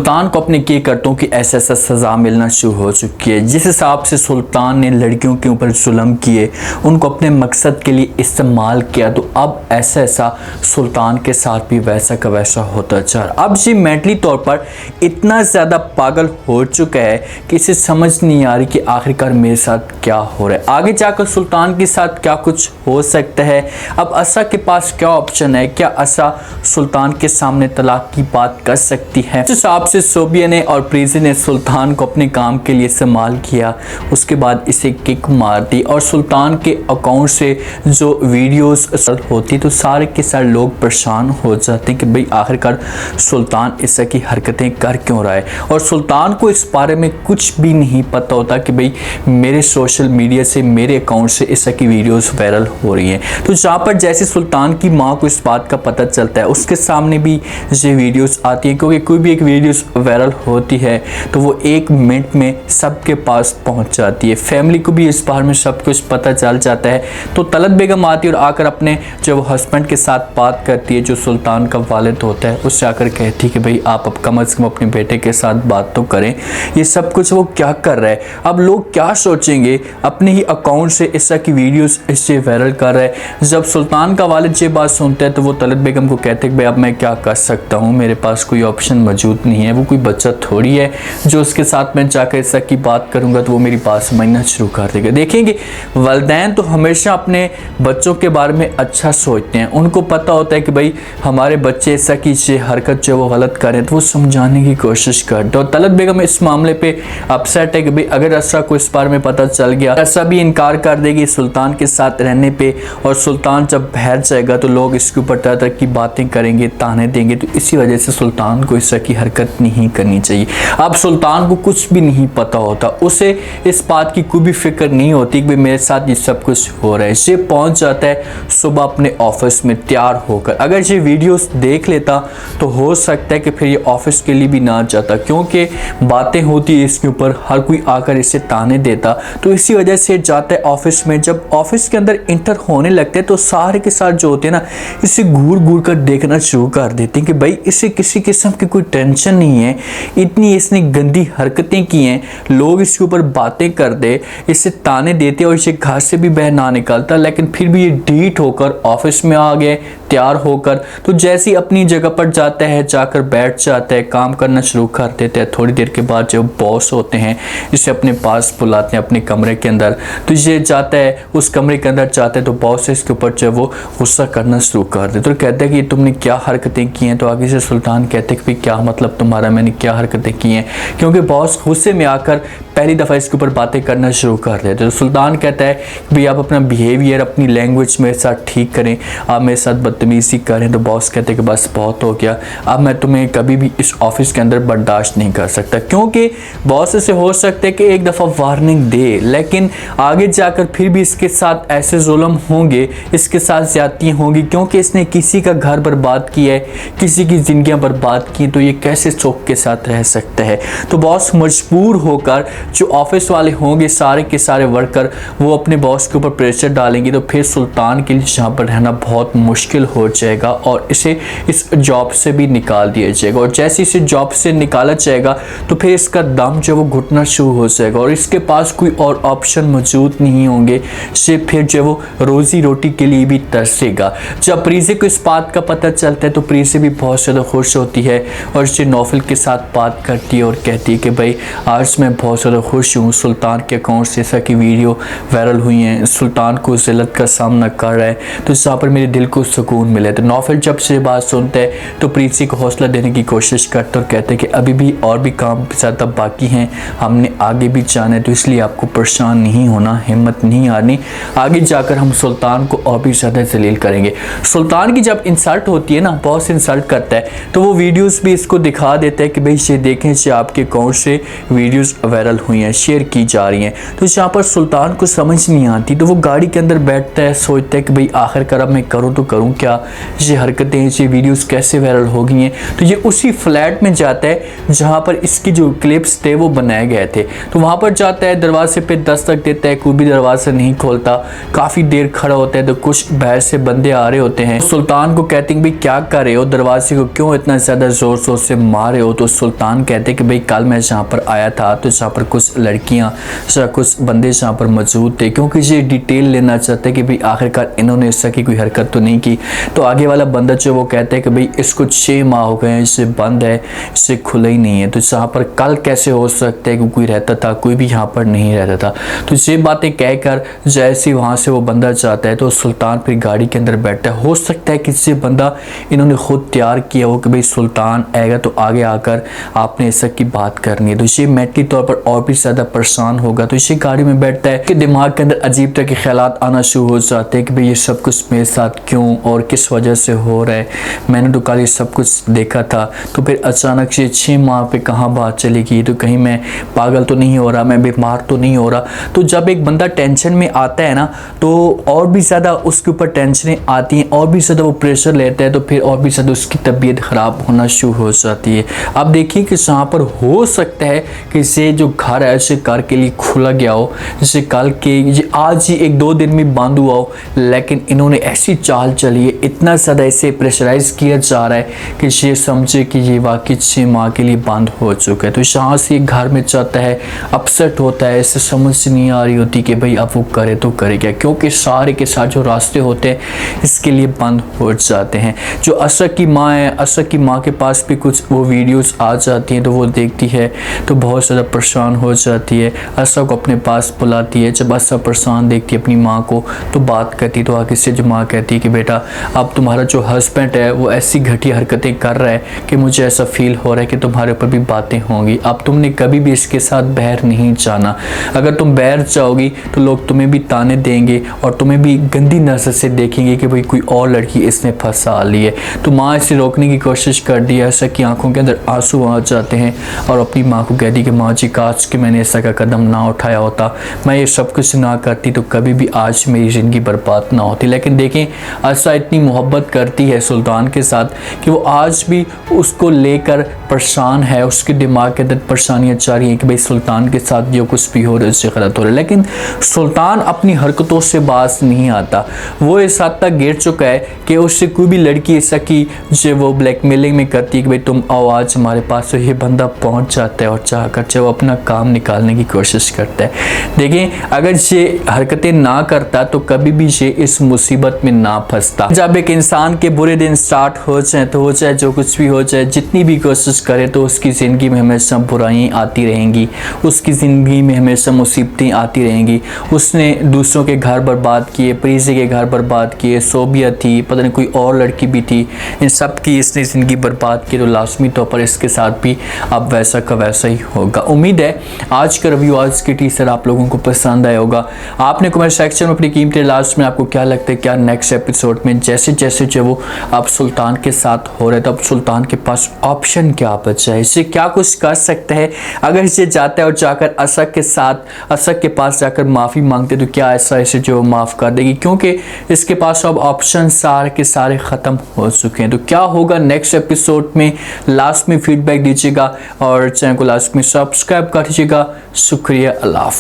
सुल्तान को अपने किए करतों की ऐसा सज़ा मिलना शुरू हो चुकी है। जिस हिसाब से सुल्तान ने लड़कियों के ऊपर जुल्म किए, उनको अपने मकसद के लिए इस्तेमाल किया, तो अब ऐसा सुल्तान के साथ भी वैसा का वैसा होता जा रहा। अब ये मेंटली तौर पर इतना ज़्यादा पागल हो चुका है कि इसे समझ नहीं आ रही कि आखिरकार मेरे साथ क्या हो रहा है, आगे जाकर सुल्तान के साथ क्या कुछ हो सकता है। अब असा के पास क्या ऑप्शन है, क्या असा सुल्तान के सामने तलाक की बात कर सकती है। जिस हिसाब से सोबिया ने और प्रीति ने सुल्तान को अपने काम के लिए इस्तेमाल किया, उसके बाद इसे किक मार दी और सुल्तान के अकाउंट से जो वीडियोस होती तो सारे के सारे लोग परेशान हो जाते हैं कि भाई आखिरकार सुल्तान इस तरह की हरकतें कर क्यों रहा है। और सुल्तान को इस बारे में कुछ भी नहीं पता होता कि भाई मेरे सोशल मीडिया से, मेरे अकाउंट से इस तरह की वीडियोस वायरल हो रही हैं। तो जहाँ पर जैसे सुल्तान की माँ को इस बात का पता चलता है, उसके सामने भी ये वीडियोस आती हैं, क्योंकि कोई भी एक वीडियोस वायरल होती है तो वो 1 मिनट में सबके पास पहुंच जाती है। फैमिली को भी इस बारे में सब कुछ पता चल जाता है। तो तलत बेगम आती है और आकर अपने जो हस्बैंड के साथ बात करती है, जो सुल्तान का वालिद होता है, उससे आकर कहती है कि भाई आप अब कम से कम अपने बेटे के साथ बात तो करें, ये सब कुछ वो क्या कर रहा है। अब लोग क्या सोचेंगे, अपने ही अकाउंट से इस तरह की वीडियोस इससे वायरल कर रहा है। जब सुल्तान का वालिद ये बात सुनता है तो वो तलत बेगम को कहते हैं कि भाई अब मैं क्या कर सकता हूँ, मेरे पास कोई ऑप्शन मौजूद नहीं है, वो कोई बच्चा थोड़ी है जो उसके साथ मैं जाकर इस तरह की बात करूंगा तो वो मेरी बात समझना शुरू कर देगा। देखेंगे वालिदैन तो हमेशा अपने बच्चों के बारे में अच्छा सोचते हैं, उनको पता होता है कि भाई हमारे बच्चे ऐसा की हरकत जो वो गलत करें तो वो समझाने की कोशिश करते। और तलत बेगम इस मामले पे अपसेट है कि भाई अगर असरा को इस बारे में पता चल गया, असरा भी इनकार कर देगी सुल्तान के साथ रहने पे, और सुल्तान जब बहर जाएगा तो लोग इसके ऊपर तरह तरह की बातें करेंगे, ताने देंगे। तो इसी वजह से सुल्तान को इस तरह की हरकत नहीं करनी चाहिए। अब सुल्तान को कुछ भी नहीं पता होता, उसे इस बात की कोई भी फिक्र नहीं होती कि मेरे साथ ये सब कुछ हो रहा है। ये पहुंच जाता है सुबह अपने ऑफिस में तैयार होकर। अगर ये वीडियोस देख लेता तो हो सकता है कि फिर ये ऑफिस के लिए भी ना जाता, क्योंकि बातें होती है इसके ऊपर, हर कोई आकर इसे ताने देता। तो इसी वजह से जाता है ऑफिस में। जब ऑफिस के अंदर इंटर होने लगते हैं तो सारे के साथ जो होते हैं ना, इसे घूर घूर कर देखना शुरू कर देते हैं कि भाई इसे किसी किस्म की कोई टेंशन नहीं है, इतनी इसने गंदी हरकतें की हैं, लोग इसके ऊपर बातें कर दे, इसे ताने देते और इसे घर से भी बाहर ना निकलता, लेकिन फिर भी ये डीट होकर ऑफिस में आ गए तैयार होकर। तो जैसे ही अपनी जगह पर जाता है, जाकर बैठ जाता है, काम करना शुरू कर देते हैं। थोड़ी देर के बाद जो बॉस होते हैं इसे अपने पास बुलाते हैं अपने कमरे के अंदर। तो ये जाता है उस कमरे के अंदर, जाता है तो बॉस इसके ऊपर जो वो गुस्सा करना शुरू कर देते। तो कहते हैं कि तुमने क्या हरकतें की हैं। तो आगे से सुल्तान कहते हैं कि क्या मतलब तुम्हारा, मैंने क्या हरकतें की हैं, क्योंकि बॉस गुस्से में आकर पहली दफ़ा इसके ऊपर बातें करना शुरू कर देते। तो सुल्तान कहता है कि भाई आप अपना बिहेवियर, अपनी लैंग्वेज मेरे साथ ठीक करें, आप मेरे साथ बदतमीज़ी करें। तो बॉस कहते हैं कि बस बहुत हो गया, अब मैं तुम्हें कभी भी इस ऑफिस के अंदर बर्दाश्त नहीं कर सकता। क्योंकि बॉस से हो सकता है कि एक दफ़ा वार्निंग दे, लेकिन आगे जाकर फिर भी इसके साथ ऐसे जुल्म होंगे, इसके साथ ज़्यादतियाँ होंगी, क्योंकि इसने किसी का घर बर्बाद किया है, किसी की ज़िंदगियाँ बर्बाद की, तो ये कैसे शौक के साथ रह सकता है। तो बॉस मजबूर होकर, जो ऑफिस वाले होंगे सारे के सारे वर्कर, वो अपने बॉस के ऊपर प्रेशर डालेंगे। तो फिर सुल्तान के लिए यहाँ पर रहना बहुत मुश्किल हो जाएगा और इसे इस जॉब से भी निकाल दिया जाएगा। और जैसे इसे जॉब से निकाला जाएगा तो फिर इसका दम जो वो घुटना शुरू हो जाएगा और इसके पास कोई और ऑप्शन मौजूद नहीं होंगे। से फिर जो वो रोज़ी रोटी के लिए भी तरसेगा। जब प्रीति को इस बात का पता चलता है तो प्रीति भी बहुत ज़्यादा खुश होती है और इसे नौफल के साथ बात करती है और कहती है कि भाई आज मैं बहुत ज़्यादा खुश हूँ, सुल्तान के अकाउंट से ऐसा की वीडियो वायरल हुई हैं, सुल्तान को ज़िल्लत का सामना कर रहा है, तो इस पर मेरे दिल को सुकून मिले। तो नौफल जब से बात सुनते हैं तो प्रीति को हौसला देने की कोशिश करते और कहते हैं कि अभी भी और भी काम ज़्यादा बाकी हैं, हमने आगे भी जाना है, तो इसलिए आपको परेशान नहीं होना, हिम्मत नहीं हारनी, आगे जाकर हम सुल्तान को और भी ज़्यादा जलील करेंगे। सुल्तान की जब इंसल्ट होती है ना, बॉस इंसल्ट करता है, तो वो वीडियोज़ भी इसको दिखा देता है कि भाई ये देखें, ये आपके अकाउंट से वीडियोज़ वायरल हुई हैं, शेयर की जा रही हैं। तो यहाँ पर सुल्तान को समझ नहीं आती, तो वो गाड़ी के अंदर बैठता है, सोचता है कि भाई आखिरकार अब मैं करूँ तो करूँ क्या, ये हरकतें, ये वीडियोस कैसे वायरल हो गई हैं। तो ये उसी फ्लैट में जाता है जहाँ पर इसकी जो क्लिप्स थे वो बनाए गए थे। तो वहाँ पर जाता है, दरवाजे पे दस्तक देता है, कोई भी दरवाज़ा नहीं खोलता, काफ़ी देर खड़ा होता है। तो कुछ बाहर से बंदे आ रहे होते हैं, सुल्तान को कहते हैं भाई क्या कर रहे हो, दरवाजे को क्यों इतना ज़्यादा ज़ोर शोर से मार रहे हो। तो सुल्तान कहते हैं कि भाई कल मैं जहाँ पर आया था तो जहाँ पर कुछ लड़कियाँ, कुछ बंदे जहाँ पर मौजूद थे, क्योंकि ये डिटेल लेना चाहते हैं कि भाई आखिरकार इन्होंने इस तरह की कोई हरकत तो नहीं की। तो आगे वाला बंदा जो वो कहता है कि भाई इसको 6 माह हो गए हैं, इससे बंद है, इससे खुला ही नहीं है। तो जहाँ पर कल कैसे हो सकता है कि कोई रहता था, कोई भी यहाँ पर नहीं रहता था। तो ये बातें कहकर जैसे वहाँ से वो बंदा जाता है तो सुल्तान फिर गाड़ी के अंदर बैठता है। हो सकता है कि ये बंदा इन्होंने खुद तैयार किया हो कि भाई सुल्तान आएगा तो आगे आकर आपने ऐसा की बात करनी है। तो ये मेंटली तौर पर और भी ज़्यादा परेशान होगा। तो इसी गाड़ी में बैठता है कि दिमाग के अंदर अजीब तरह के ख्यालात आना शुरू हो जाते हैं कि भाई ये सब कुछ मेरे साथ क्यों और किस वजह से हो रहा है, मैंने तो कल ये सब कुछ देखा था। तो फिर अचानक से 6 माह पे कहाँ बात चली गई, तो कहीं मैं पागल तो नहीं हो रहा, मैं बीमार तो नहीं हो रहा। तो जब एक बंदा टेंशन में आता है ना तो और भी ज़्यादा उसके ऊपर टेंशनें आती हैं, और भी ज़्यादा वो प्रेशर लेता है, तो फिर और भी ज़्यादा उसकी तबीयत ख़राब होना शुरू हो जाती है। अब देखिए कि यहाँ पर हो सकता है कि इसे जो घर है इसे घर के लिए खुला गया हो, जैसे कल के ये आज ही 1-2 दिन में बंद हुआ हो, लेकिन इन्होंने ऐसी चाल चली है, इतना ज़्यादा इसे प्रेशराइज किया जा रहा है कि ये समझे कि ये वाकई 6 माह के लिए बंद हो चुका है। तो यहाँ से घर में जाता है, अपसेट होता है, इसे समझ नहीं आ रही होती कि भाई अब वो करे तो करे क्या, क्योंकि सारे के साथ जो रास्ते होते हैं इसके लिए बंद हो जाते हैं। जो असद की माँ है, असद की माँ के पास भी कुछ वो वीडियोस आ जाती हैं, तो वो देखती है तो बहुत ज़्यादा परेशान हो जाती है, असद को अपने पास बुलाती है। जब असद परेशान देखती है अपनी माँ को तो बात करती, तो आगे से जो माँ कहती है कि बेटा अब तुम्हारा जो हस्बैंड है वो ऐसी घटिया हरकतें कर रहा है कि मुझे ऐसा फील हो रहा है कि तुम्हारे ऊपर भी बातें होंगी। अब तुमने कभी भी इसके साथ बाहर नहीं जाना, अगर तुम बाहर जाओगी तो लोग तुम्हें भी ताने देंगे और तुम्हें भी गंदी नज़र से देखेंगे कि भाई कोई और लड़की इसने फंसा ली है। तो माँ इसे रोकने की कोशिश कर दी है, ऐसा कि आंखों के अंदर आंसू आ जाते हैं और अपनी माँ को कह दी कि माँ जी काश कि मैंने ऐसा का कदम ना उठाया होता, मैं ये सब कुछ ना करती तो कभी भी आज मेरी ज़िंदगी बर्बाद ना होती। लेकिन देखें आयशा इतनी मोहब्बत करती है सुल्तान के साथ कि वो आज भी उसको लेकर परेशान है, उसके दिमाग के अंदर परेशानियाँ चल रही हैं कि भाई सुल्तान के साथ जो कुछ भी हो रहा है उससे गलत हो रहा है। लेकिन सुल्तान अपनी हरकतों से बाज नहीं आता, वो इस हद तक गिर चुका है कि उससे कोई भी लड़की ऐसा की जो वो ब्लैकमेलिंग में करती है कि भाई तुम आओ आज हमारे पास, तो ये बंदा पहुंच जाता है और चाहकर जो अपना काम निकालने की कोशिश करता है। देखें अगर ये हरकतें ना करता तो कभी भी ये इस मुसीबत में ना फंसता। जब एक इंसान के बुरे दिन स्टार्ट हो जाए तो हो जाए जो कुछ भी हो जाए, जितनी भी कोशिश करे तो उसकी ज़िंदगी में हमेशा बुराइयाँ आती रहेंगी, उसकी ज़िंदगी में हमेशा मुसीबतें आती रहेंगी। उसने दूसरों के घर बर्बाद किए, प्रीज़ी के घर बर्बाद किए, सोबिया थी, पता नहीं कोई और लड़की भी थी, इन सब की इसने ज़िंदगी बर्बाद की। तो लाजमी तौर पर इसके साथ भी अब वैसा का वैसा ही होगा। उम्मीद है आज का रिव्यू, आज की टीजर आप लोगों को पसंद आया होगा। आपने कमेंट सेक्शन में अपनी कीमती लास्ट में आपको क्या लगता है, क्या नेक्स्ट एपिसोड में जैसे जैसे जो वो अब सुल्तान के साथ हो रहे तो अब सुल्तान के पास ऑप्शन क्या बचा है, इसे क्या कुछ कर सकता है। अगर इसे जाता है और जाकर असद के साथ असद के पास जाकर माफ़ी मांगते तो क्या ऐसा इसे जो माफ़ कर देगी, क्योंकि इसके पास अब ऑप्शन सारे के सारे ख़त्म हो चुके हैं। तो क्या होगा नेक्स्ट एपिसोड में, लास्ट में फीडबैक दीजिएगा और चैनल को लास्ट में सब्सक्राइब कर दीजिएगा। शुक्रिया, अल्लाह हाफ़िज़।